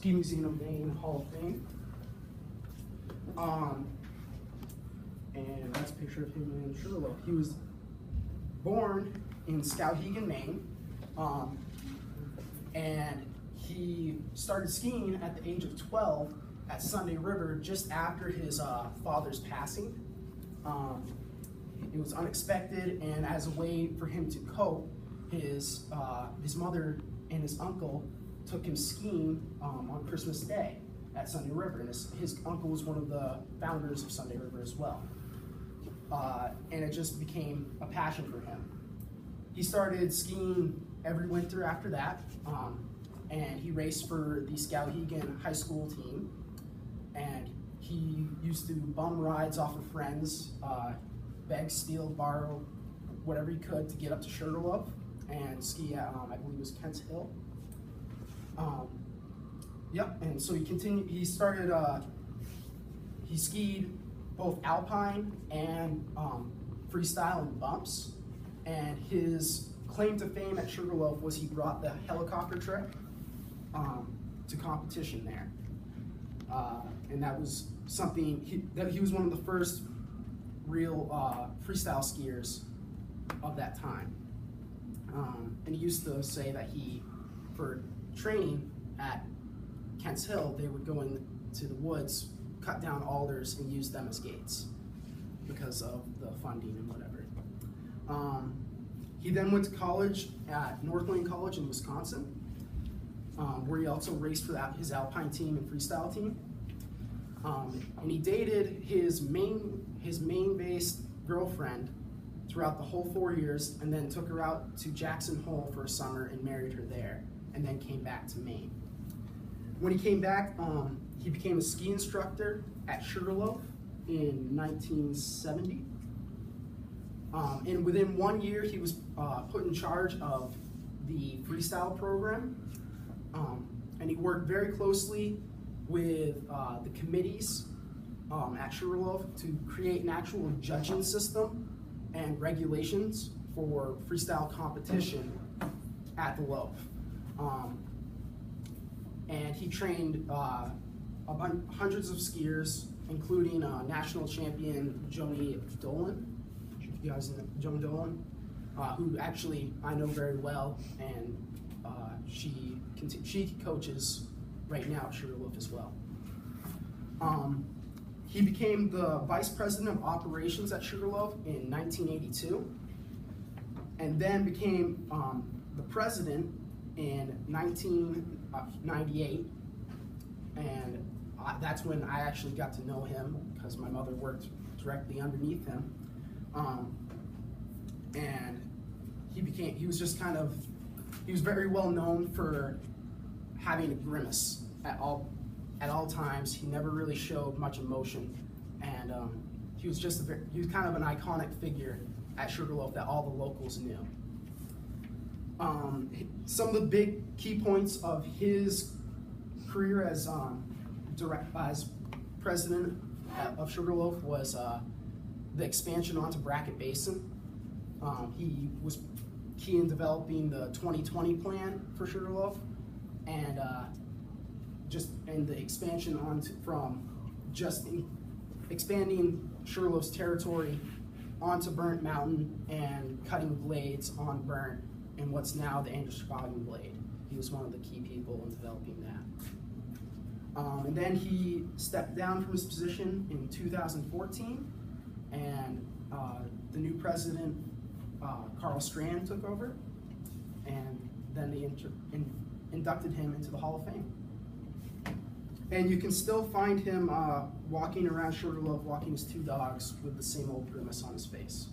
Ski Museum of Maine Hall of Fame. And that's a picture of him in Sugarloaf. He was born in Skowhegan, Maine, and he started skiing at the age of 12 at Sunday River just after his father's passing. It was unexpected, and as a way for him to cope, his mother and his uncle took him skiing on Christmas Day at Sunday River, and his uncle was one of the founders of Sunday River as well. And it just became a passion for him. He started skiing every winter after that, and he raced for the Skowhegan High School team, and he used to bum rides off of friends, beg, steal, borrow, whatever he could to get up to Sugarloaf and ski at, I believe it was Kent's Hill. And so he continued, he skied both alpine and freestyle and bumps, and his claim to fame at Sugarloaf was he brought the helicopter trick to competition there. And that was something, he was one of the first real freestyle skiers of that time. And he used to say that for training at Kent's Hill, they would go into the woods, cut down alders, and use them as gates because of the funding and whatever. He then went to college at Northland College in Wisconsin, where he also raced for his alpine team and freestyle team. And he dated his Maine-based girlfriend throughout the whole 4 years, and then took her out to Jackson Hole for a summer and married her there, and then came back to Maine. When he came back, he became a ski instructor at Sugarloaf in 1970. And within 1 year, he was put in charge of the freestyle program. And he worked very closely with the committees at Sugarloaf to create an actual judging system and regulations for freestyle competition at the Loaf. And he trained hundreds of skiers, including national champion Joni Dolan. You guys know Joan Dolan, who actually I know very well, and she coaches right now at Sugarloaf as well. He became the vice president of operations at Sugarloaf in 1982, and then became the president in 1998, and that's when I actually got to know him because my mother worked directly underneath him. And he was very well known for having a grimace at all times. He never really showed much emotion, and he was kind of an iconic figure at Sugarloaf that all the locals knew. Some of the big key points of his career as president of Sugarloaf was the expansion onto Brackett Basin. He was key in developing the 2020 plan for Sugarloaf, and the expansion expanding Sugarloaf's territory onto Burnt Mountain and cutting blades on Burnt and what's now the Androscoggin Blade. He was one of the key people in developing that. And then he stepped down from his position in 2014, and the new president, Carl Strand, took over, and then they inducted him into the Hall of Fame. And you can still find him walking around Sugarloaf, walking his two dogs with the same old grimace on his face.